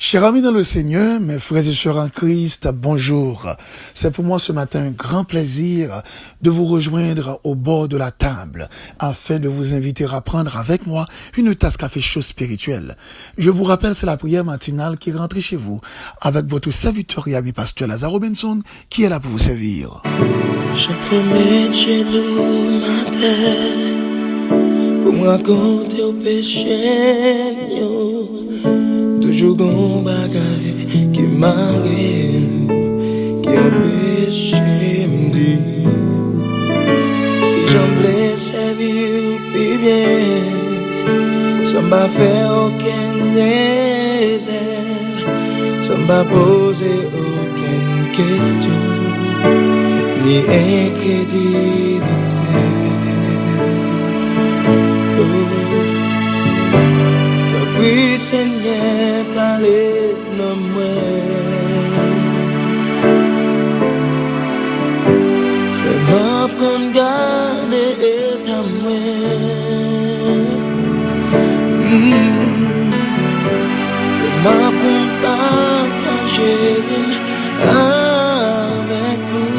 Chers amis dans le Seigneur, mes frères et sœurs en Christ, bonjour. C'est pour moi ce matin un grand plaisir de vous rejoindre au bord de la table afin de vous inviter à prendre avec moi une tasse café chaud spirituel. Je vous rappelle, c'est la prière matinale qui rentre chez vous avec votre serviteur et ami pasteur Lazare Robinson qui est là pour vous servir. Chaque fois métier le matin pour me raconter au péché. Toujours gon bagay qui m'arrive, qui empêche m'di, qui j'en voulais servir plus bien, sans m'a faire aucun désert, sans m'a poser aucune question, ni incrédulité. Oui, Seigneur, parlez de moi. Fais-moi prendre garde et ta main. Fais-moi prendre partager avec vous.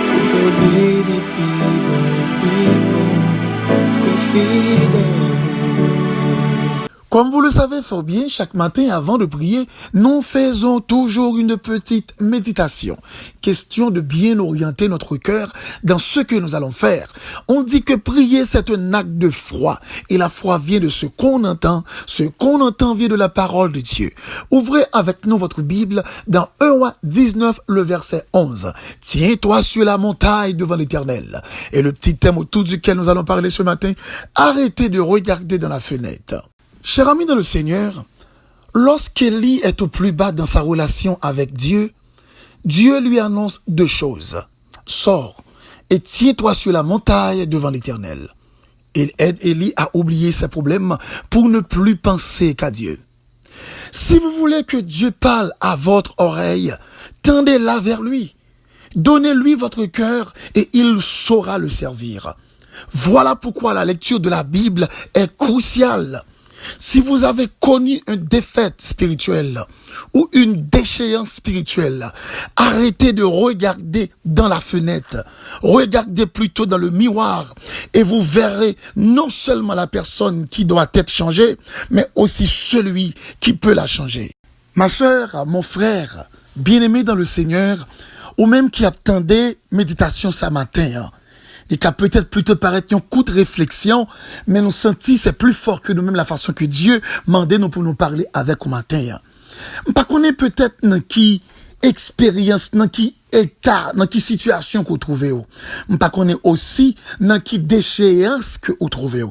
Pour faire vivre des Comme vous le savez fort bien, chaque matin avant de prier, nous faisons toujours une petite méditation. Question de bien orienter notre cœur dans ce que nous allons faire. On dit que prier, c'est un acte de foi. Et la foi vient de ce qu'on entend. Ce qu'on entend vient de la parole de Dieu. Ouvrez avec nous votre Bible dans 1 Roi 19, le verset 11. Tiens-toi sur la montagne devant l'Éternel. Et le petit thème autour duquel nous allons parler ce matin, arrêtez de regarder dans la fenêtre. Chers amis dans le Seigneur, lorsqu'Élie est au plus bas dans sa relation avec Dieu, Dieu lui annonce deux choses. Sors et tiens-toi sur la montagne devant l'Éternel. Il aide Élie à oublier ses problèmes pour ne plus penser qu'à Dieu. Si vous voulez que Dieu parle à votre oreille, tendez-la vers lui. Donnez-lui votre cœur et il saura le servir. Voilà pourquoi la lecture de la Bible est cruciale. Si vous avez connu une défaite spirituelle ou une déchéance spirituelle, arrêtez de regarder dans la fenêtre. Regardez plutôt dans le miroir et vous verrez non seulement la personne qui doit être changée, mais aussi celui qui peut la changer. Ma sœur, mon frère, bien-aimé dans le Seigneur, ou même qui attendait méditation ce matin, et qui a peut-être plutôt paraître un coup de réflexion, mais nous sentis c'est plus fort que nous-mêmes la façon que Dieu mandait nous pour nous parler avec au matin. Pas qu'on est peut-être dans qui expérience, dans qui état, dans qui situation que vous trouvez. Pas qu'on est aussi dans qui déchéance que vous trouvez.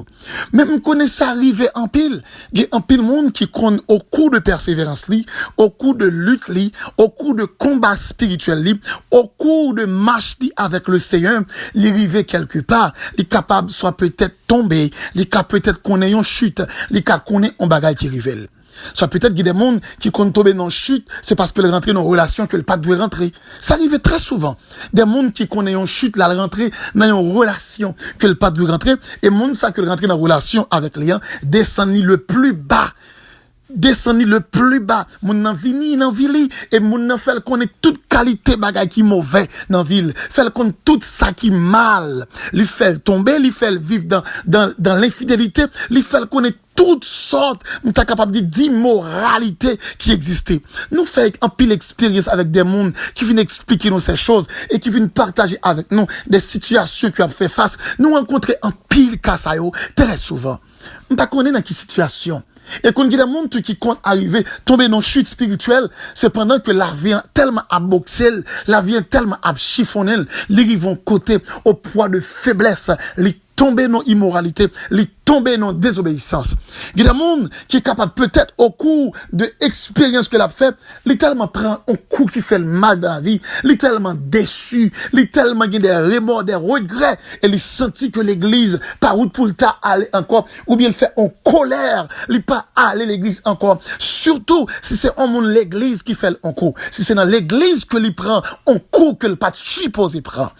Même qu'on est ça arrivé en pile. Il y a en pile monde qui compte au cours de persévérance li, au cours de lutte li, au cours de combat spirituel li, au cours de marche li avec le Seigneur, il arrivé quelque part, il capable soit peut-être tomber, il capable peut-être qu'on ait une chute, il capable qu'on ait un bagage qui révèle. Soit peut-être qu'il y a des gens qui comptent tomber dans la chute, c'est parce qu'ils rentrent dans une relation que le pas doit rentrer. Ça arrive très souvent. Des gens qui connaissent une chute, là, rentrer dans une relation que le pas doit rentrer, et gens ça que rentrer dans une relation avec les gens, descendent le plus bas. Descendez le plus bas, moun nan vini nan ville et moun nan fait connaît toute qualité bagay qui mauvais dans ville, fait connaît tout ça qui mal, lui fait tomber, lui fait vivre dans l'infidélité, lui fait connaît toutes sortes, nous t'es capable de dire d'immoralité qui existait. Nous faisons un pile expérience avec des mondes qui viennent expliquer nous ces choses et qui viennent partager avec nous des situations qui ont fait face. Nous rencontrons un pile cas ça yo très souvent. On pas connaît dans quelle situation. Et quand il y a des gens qui comptent arriver, tomber dans une chute spirituelle, c'est pendant que la vie est tellement à boxer, la vie est tellement à chiffonner, ils vont côté au poids de faiblesse, les tomber dans l'immoralité, les tomber dans désobéissance. Il y a des gens qui est capable peut-être au cours de l'expérience que l'a fait, il tellement prend un coup qui fait le mal dans la vie, il tellement déçu, il tellement il des remords, des regrets, et il sentit que l'église par où pour le temps aller encore, ou bien il fait en colère, il pas aller l'église encore. Surtout si c'est en monde l'église qui fait un coup, si c'est dans l'église que il prend un coup que le pas supposé prendre.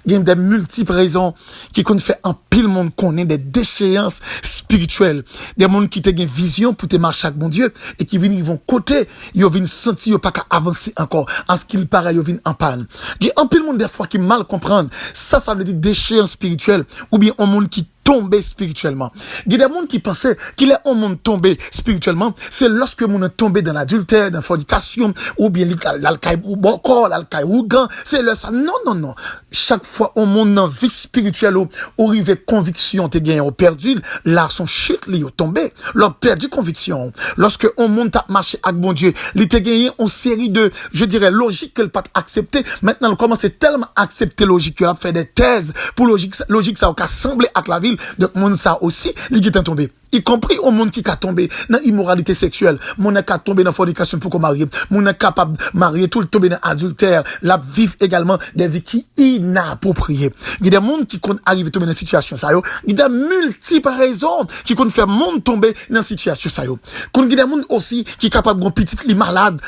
Il y a des multiples raisons qui qu'on fait un pile monde connaît des déchéances spirituelles. Des mondes qui te une vision pour te marcher avec mon Dieu et qui viennent, ils vont côté, ils viennent sentir pas qu'à avancer encore. En ce qu'il paraît, ils viennent en panne. Il y a un pile monde des fois qui mal comprennent. Ça veut dire déchéance spirituelle ou bien un monde qui tombé spirituellement. Il y a des gens qui pensaient qu'il est un monde tombé spirituellement, c'est lorsque mon est tombé dans l'adultère, dans la fornication, ou bien l'alcaï ou encore, l'alcaï ou gan, c'est le ça. Non. Chaque fois, au monde dans vie spirituelle, où arrive conviction, t'es gagné, ou perdu, là, son chute, li, tombé. Leur perdu conviction. Lorsque on monte à marcher avec bon Dieu, il t'es gagné une série de, je dirais, logique que le pas accepté. Maintenant, on commence tellement à accepter logique qu'il a fait des thèses pour logique ça a semblé avec la vie. Donc, mon ça aussi, il est tombé. Y compris au monde qui a tombé dans l'immoralité sexuelle. Mon a tombé dans la fornication pour qu'on marie. Mon est capable de marier tout le tombé dans l'adultère. La vivre également des vies qui inappropriées. Il y a des gens qui arrivent à tomber dans une situation, ça yo. Il y a multiples raisons qui qu'on faire monde tomber dans une situation, ça yo. Il y a des gens aussi qui sont capables de petit li malade.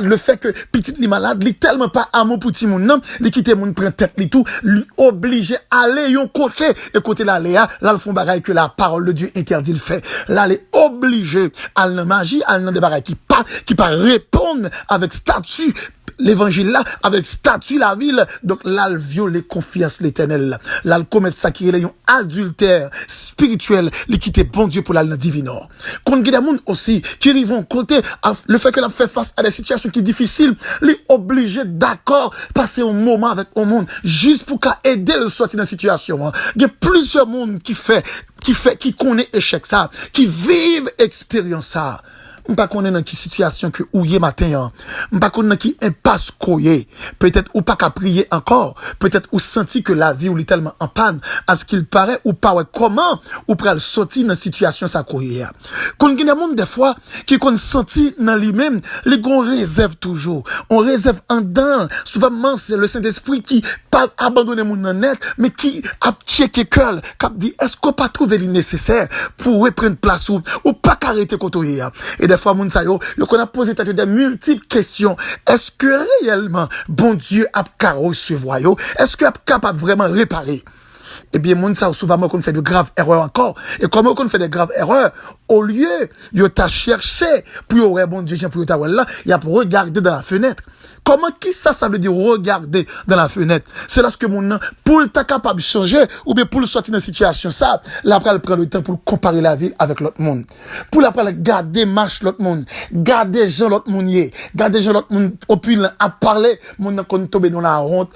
Le fait que petit li malade, li tellement pas amour pour petit monde, non, li quitte monde prend tête li tout, lui obligé aller yon côté, et côté là, là, le font bagaille que la parole de Dieu interdit. Il fait là les obligé à la magie à la débarras qui pas répondre avec statut l'évangile là avec statut la ville donc là le violer confiance l'éternel là le commettre ça qui est un adultère spirituel li quitter bon Dieu pour la divino qu'on des monde aussi qui vont côté le fait que la fait face à des situations qui difficiles les obligé d'accord passer un moment avec au monde juste pour qu'à aider le sortir dans situation il y a plusieurs monde qui connaît échec ça, qui vivent expérience ça. M'pas connaît dans qui situation que ouye matin, m'pas connaît dans qui impasse koye, peut-être ou pas qu'à prier encore, peut-être ou senti que la vie ou est tellement en panne, à ce qu'il paraît ou pas ouais comment ou pral sortir dans situation ça koye. Qu'on gen monde des fois qui qu'on senti dans lui-même, les gon réserve toujours, on réserve en dedans, souvent c'est le Saint-Esprit qui pas abandonner mon net, mais qui a checké cœur, qui dit est-ce qu'on pas trouvé le nécessaire pour reprendre place ou pas arrêter kotoye. Et des fois, moun sa yo qu'on a posé des multiples questions. Est-ce que réellement, bon Dieu a recevoir yo? Est-ce qu'il est capable vraiment réparer? Eh bien, moun sa souvent qu'on fait de graves erreurs encore. Et comment qu'on fait de graves erreurs? Au lieu, yo t'a cherché, pour y aurait bon Dieu, pour y t'a là, il a pour regarder dans la fenêtre. Comment, qui ça veut dire regarder dans la fenêtre? C'est lorsque mon pour t'être capable de changer, ou bien pour le sortir dans une situation, ça, là, après, elle prend le temps pour comparer la vie avec l'autre monde. Pour après, garder marche l'autre monde, garder gens l'autre monde garder gens l'autre monde, opulent, à parler, mon qu'on tombe dans la honte,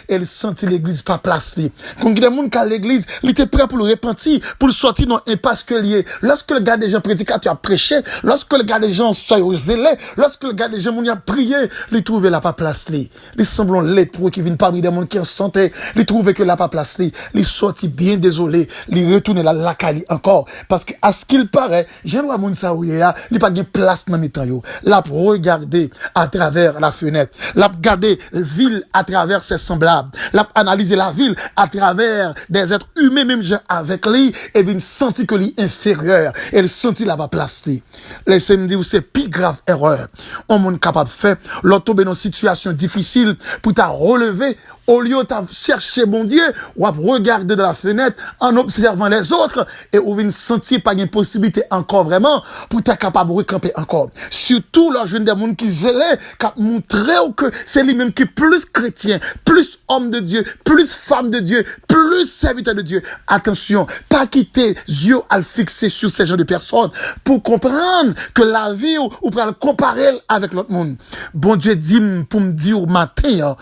et elle sentit l'église pas place li. Quand il y a des gens qui à l'église, il était prêt pour le repentir, pour le sortir dans un parce que lié. Lorsque le gars des gens prédicateurs a prêché, lorsque le gars des gens soient aux zélés, lorsque le gars des gens a prié, les trouver la pas place li. Les semblons lépreux qui viennent parmi des gens qui en santé, les trouver que la pas place li. Les sortis bien désolé, les retourner la cali encore. Parce que, à ce qu'il paraît, j'ai le moun sa ouye ya, il pas de place dans mes yo. L'a regarder à travers la fenêtre. L'a regarder la ville à travers ses semblables. L'a analyser la ville à travers des êtres humains, même gens avec lui, et vient sentir que lui inférieur. Et il sentit la pas place li. Laissez me dire, c'est plus grave erreur. On monde capable de faire, tomber dans une situation difficile pour t'a relever au lieu de chercher bon Dieu ou à regarder de la fenêtre en observant les autres et ou vient sentir pas une possibilité encore vraiment pour t'être capable de recamper encore. Surtout là jeune des monde qui zélé qui montrer que c'est lui-même qui est plus chrétien, plus homme de Dieu, plus femme de Dieu, plus serviteur de Dieu. Attention, pas quitter yeux à le fixer sur ces gens de personnes pour comprendre que la vie ou pour le comparer avec l'autre monde. Bon Dieu dit pour me dire au matin,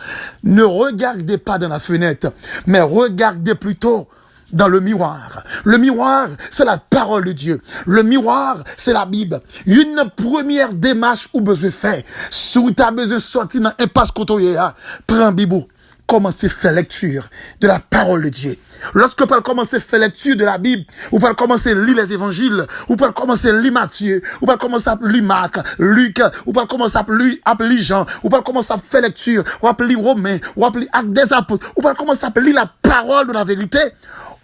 ne regardez pas dans la fenêtre, mais regardez plutôt dans le miroir. Le miroir, c'est la parole de Dieu. Le miroir, c'est la Bible. Une première démarche ou besoin faire. Si tu as besoin de sortir dans un passe côté, prends Bible. Commencez à faire lecture de la parole de Dieu. Lorsque vous pouvez commencer à faire lecture de la Bible, vous pouvez commencer à lire les évangiles, vous pouvez commencer à lire Matthieu, vous pouvez commencer à lire Marc, Luc, vous pouvez commencer à lire Jean, vous pouvez commencer à faire lecture, vous pouvez lire Romains, vous pouvez lire Actes des Apôtres, vous pouvez commencer à lire la parole de la vérité.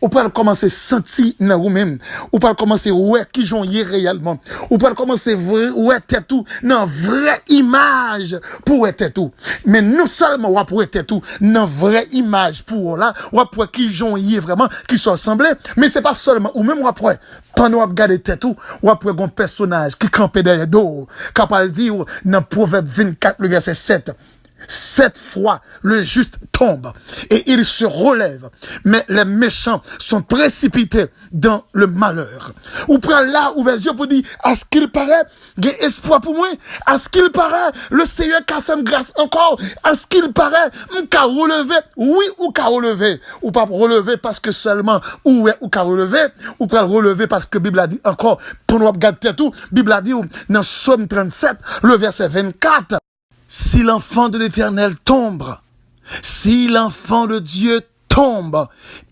ou peut commencer à sentir dans vous-même, ou peut commencer ouais qui j'en y réellement, ou peut commencer ouais t'es tout dans vraie image pour être tout. Mais non seulement ou pour être tout dans vraie image pour là, ou pour qui j'en y vraiment qui sont assemblés, mais c'est pas seulement ou même ou après pendant vous regarder tête tout, ou après un personnage qui campait derrière dos, capable dire dans Proverbe 24 le verset 7. 7 fois, le juste tombe et il se relève. Mais les méchants sont précipités dans le malheur. Ou près là, ouvert les yeux pour dire, à ce qu'il paraît, il y a espoir pour moi. À ce qu'il paraît, le Seigneur qu'a fait grâce encore. À ce qu'il paraît, qu'a relevé. Oui, ou qu'a relevé. Ou pas relever parce que seulement, ou qu'a relevé. Ou pas relever parce que Bible a dit encore, pour nous regarder tout, Bible a dit, dans Psaume 37, le verset 24, si l'enfant de l'Éternel tombe, si l'enfant de Dieu tombe,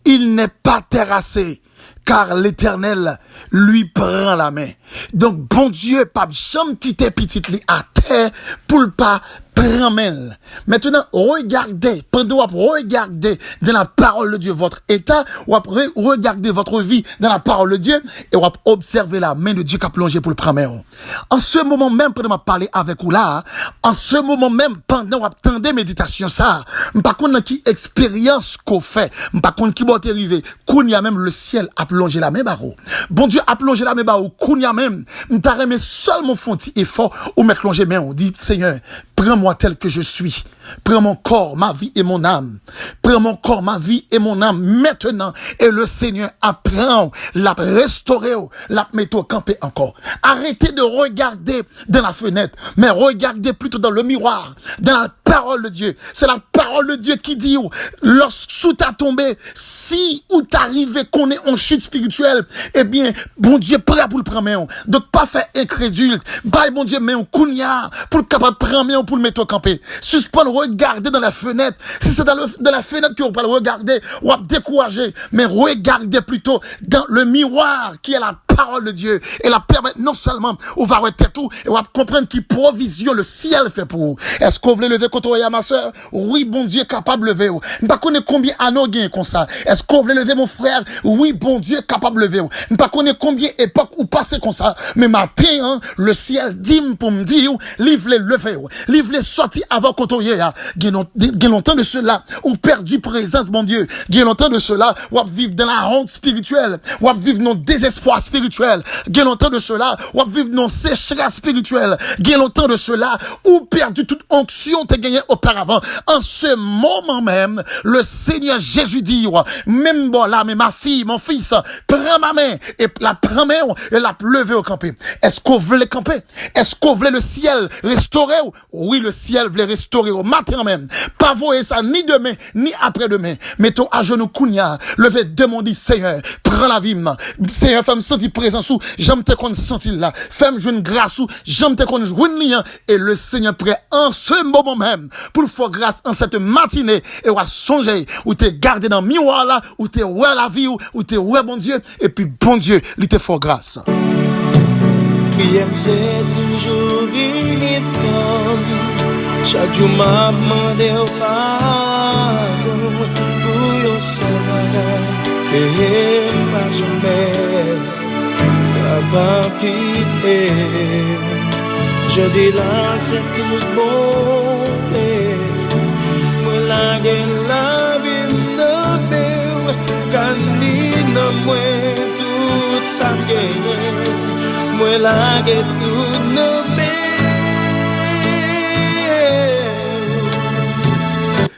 il n'est pas terrassé, car l'Éternel lui prend la main. Donc, bon Dieu, pas jamais quitter petite li à terre pour le pas prendre main. Maintenant, regardez, pendant que vous regardez dans la parole de Dieu votre état, ou après regardez votre vie dans la parole de Dieu, et vous observez la main de Dieu qui a plongé pour le prendre main. En ce moment même, pendant que je parle avec vous là, en ce moment même, pendant que vous attendez méditation ça, par contre, qui expérience qu'on fait, par contre, qui va arriver, qu'on y a même le ciel a plongé la main barreau. Bon Dieu a plongé la main barreau, qu'on y a même, m'ta remet seulement fonti effort, ou me plonger main, on dit, Seigneur, prends-moi tel que je suis. Prends mon corps, ma vie et mon âme. Prends mon corps, ma vie et mon âme maintenant. Et le Seigneur apprend, l'a restauré, l'a met au campé encore. Arrêtez de regarder dans la fenêtre, mais regardez plutôt dans le miroir, dans la parole de Dieu. C'est la parole de Dieu qui dit, lorsque t'as tombé, si ou t'arrivé qu'on est en chute spirituelle, eh bien, bon Dieu prêt pour le prendre. Donc, pas faire incrédule. Bye, bon Dieu, mais on kounia, pour le capable prendre, pour le mettre au campé. Suspendre, regarder dans la fenêtre. Si c'est dans la fenêtre que vous pouvez regarder, ou décourager, mais regardez plutôt dans le miroir qui est la parole de Dieu. Et la permettre non seulement, on va arrêter tout, et on va comprendre qui provision le ciel fait pour vous. Est-ce que vous voulez lever contre à ma soeur? Oui, bon Dieu, capable de lever. Je ne connais combien d'anneaux gagnent comme ça. Est-ce que vous voulez lever mon frère? Oui, bon Dieu, capable de lever. Je ne connais combien d'époques ou passé comme ça. Mais matin, hein, le ciel dit pour me dire, livre les lever. Livre les sortir avant qu'on t'oye. Il y a longtemps de cela, ou perdu présence, mon Dieu. Il y a longtemps de cela, ou vivre dans la honte spirituelle, ou vivre dans le désespoir spirituel. Il y a longtemps de cela, ou vivre dans sécheresse spirituelle. Il y a longtemps de cela, ou perdu toute onction t'es gagné auparavant. En ce moment même, le Seigneur Jésus dit, même bon là, mais ma fille, mon fils, prends ma main, et la prends main, et la lever au campé. Est-ce qu'on veut le camper? Est-ce qu'on veut le ciel restaurer? Oui, le ciel veut restaurer au matin même. Pas voyer ça ni demain, ni après-demain. Mettons à genoux kounia, levez demander, Seigneur, prends la vie, Seigneur, fais-moi sentir présence ou, j'aime te qu'on sentir là. Fais-moi jouer une grâce ou, j'aime te qu'on joue une lien. Et le Seigneur prêt en ce moment même, pour le faire grâce en cette matinée, et on va songer, ou t'es gardé dans le miroir là, ou t'es ouais la vie, ou t'es ouais bon Dieu, et puis bon Dieu, il te fait grâce. C'est toujours uniforme. Chaque jour m'a demandé au pardon pour yon seul. Et pas jamais pas pitié. Je dis là c'est tout bon. Moi la vie ne peut qu'à moi tout ça vient. Moi la tout nommé.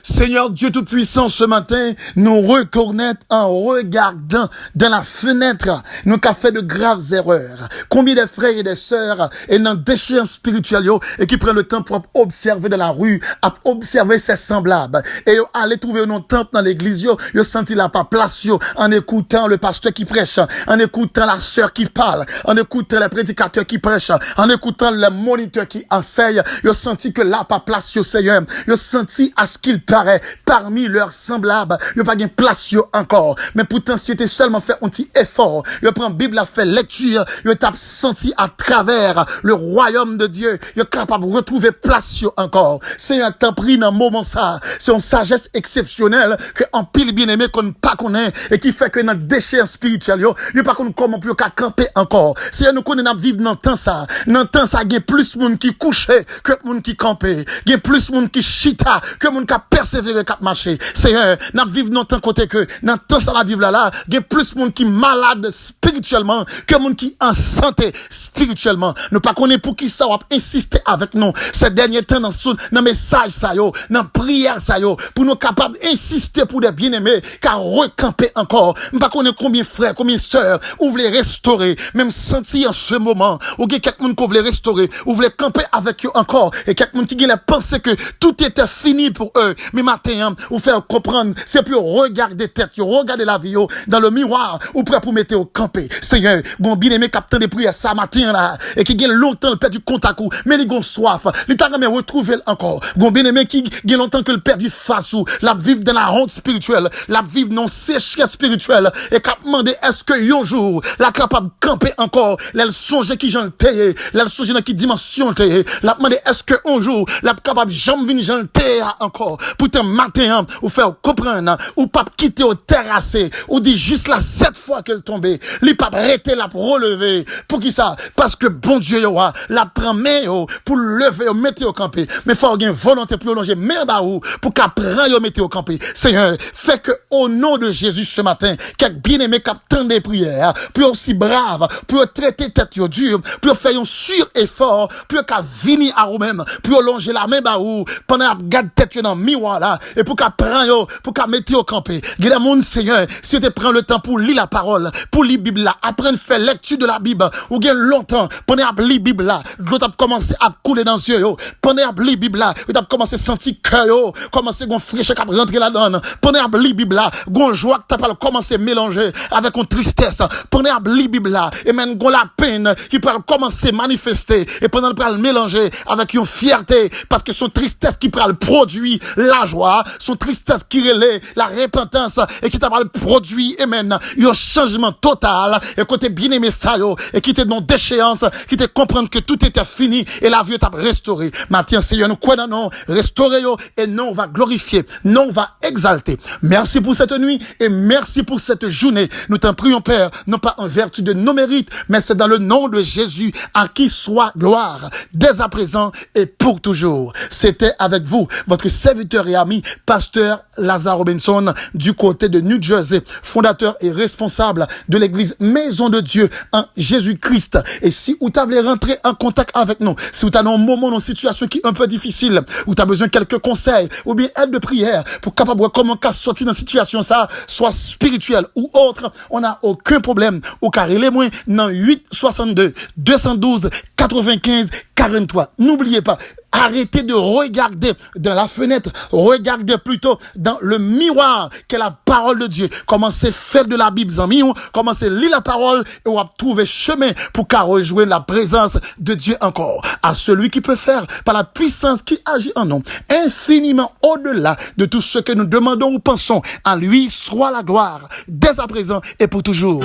Seigneur Dieu Tout-Puissant, ce matin, nous reconnaître en regardant dans la fenêtre, nous qu'a fait de graves erreurs. Combien de frères et de sœurs et dans déchéance spirituelle et qui prennent le temps pour observer dans la rue, à observer ses semblables. Et aller trouver un temple dans l'église, yo senti la pas place en écoutant le pasteur qui prêche, en écoutant la sœur qui parle, en écoutant le prédicateur qui prêche, en écoutant le moniteur qui enseigne, yo senti que là pas place Seigneur, yo senti à ce qu'il paraît paraît parmi leurs semblables. Yo pas gain place yo encore. Mais pourtant, si tu seulement fait un petit effort, yo prend Bible à faire lecture, yo t'a senti à travers le royaume de Dieu, yo capable de retrouver place yo encore. C'est un temps pris dans moment ça. C'est une sagesse exceptionnelle que en pile bien-aimé qu'on pas connaît et qui fait que notre déchet spirituel yo pas connaît comment peut camper encore. C'est nous connaît n'a vivre dans temps ça. Dans temps ça gain plus monde qui couché que monde qui campé. Gain plus monde qui chita que monde qui persévérer qui marcher. C'est n'a vivre dans temps côté que dans temps ça la vivre là, gain plus monde qui malade spirituellement que monde qui en santé spirituellement. Nous pas connaît pour qui ça va insister avec nous ces derniers temps dans message ça yo, dans prière ça yo, pour nous capable insister pour des bien-aimés car recamper encore. Nous pas connaît combien frères, combien sœurs ou voulez restaurer, même sentir en ce moment ou quelqu'un qui voulait restaurer, ou voulait camper avec eux encore et quelqu'un qui a pensé que tout était fini pour eux. Mais maintenant, ou faire comprendre, c'est pour regarder tête, regarder la vie dans le miroir ou prêt pour mettre au camper. Seigneur, bon bien-aimé capitaine de prière ça matin là et qui gagne longtemps le perdu contact mais il a soif, il t'a jamais retrouvé encore. Bon bien-aimé qui gagne longtemps que le perdu face ou la vivre dans la honte spirituelle, la vivre dans sécheresse spirituelle et cap demander est-ce que un jour la capable camper encore, elle songe qui j'en paye, elle songe dans qui dimension paye, la demander est-ce que un jour la capable jamais venir j'en paye encore. Pourtant matin ou faire comprendre ou pas quitter au terrassé ou dit juste là 7 fois qu'elle tombait, li pas arrêter la relever. Pour qui ça? Parce que bon Dieu yo la prend main pour lever au mettre au camper. Mais faut avoir volonté pour longer main ba ou pour qu'a prend yo mettre au camper. Seigneur, fait que au nom de Jésus ce matin, quelques bien-aimés qui attendent des prières, pour aussi brave, pour traiter tête yo dur, pour faire un sur effort, pour qu'a venir à vous-même, pour longer la main ba ou pendant garde tête yo dans miroir là et pour qu'a prend yo, pour qu'a mettre au camper. Gade mon Seigneur, si tu prends le temps pour lire la parole, pour lire Bible là, apprendre faire lecture de la Bible, ou gain longtemps pendant à lire Bible là, l'autre a commencé à couler dans les yeux yo, pendant à lire Bible là, tu as commencé à sentir cœur yo, commencer gon fraîcheur qui rentrer là-dedans, pendant à lire Bible là, gon joie que tu as commencé à mélanger avec une tristesse, pendant à lire Bible là, et même gon la peine qui peut commencer à manifester et pendant à mélanger avec une fierté parce que son tristesse qui peut produire la joie, son tristesse qui relève la repentance et qui t'a produit et maintenant un changement total et côté bien aimé ça yo et qui était dans déchéance, qui te comprendre que tout était fini et la vie t'a restauré. Maintenant Seigneur nous quoi non restaurer yo et non on va glorifier, non on va exalter. Merci pour cette nuit et merci pour cette journée. Nous t'en prions Père, non pas en vertu de nos mérites, mais c'est dans le nom de Jésus à qui soit gloire dès à présent et pour toujours. C'était avec vous votre serviteur et ami pasteur Lazare Robinson du côté de New Jersey, fondateur et responsable de l'église Maison de Dieu en Jésus-Christ. Et si vous voulez rentrer en contact avec nous, si vous avez un moment, une situation qui est un peu difficile, ou tu as besoin de quelques conseils, ou bien aide de prière, pour capable voir comment sortir dans une situation ça, soit spirituelle ou autre, on n'a aucun problème. Ou car il est moins dans 862 212 95 43. N'oubliez pas, arrêtez de regarder dans la fenêtre, regardez plutôt dans le miroir qu'est la parole de Dieu. Commencez à faire de la Bible, amis, commencez à lire la parole et on va trouver chemin pour qu'à rejoindre la présence de Dieu encore. À celui qui peut faire par la puissance qui agit en nous, infiniment au-delà de tout ce que nous demandons ou pensons. À lui soit la gloire, dès à présent et pour toujours.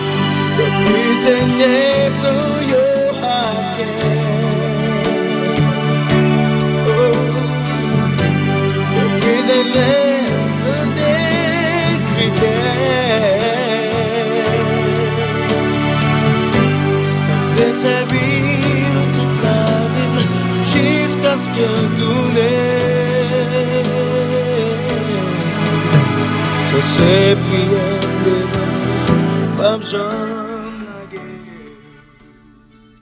Servir toute la vie jusqu'à ce qu'elle tourne. Ça c'est prière devant Pape Jean.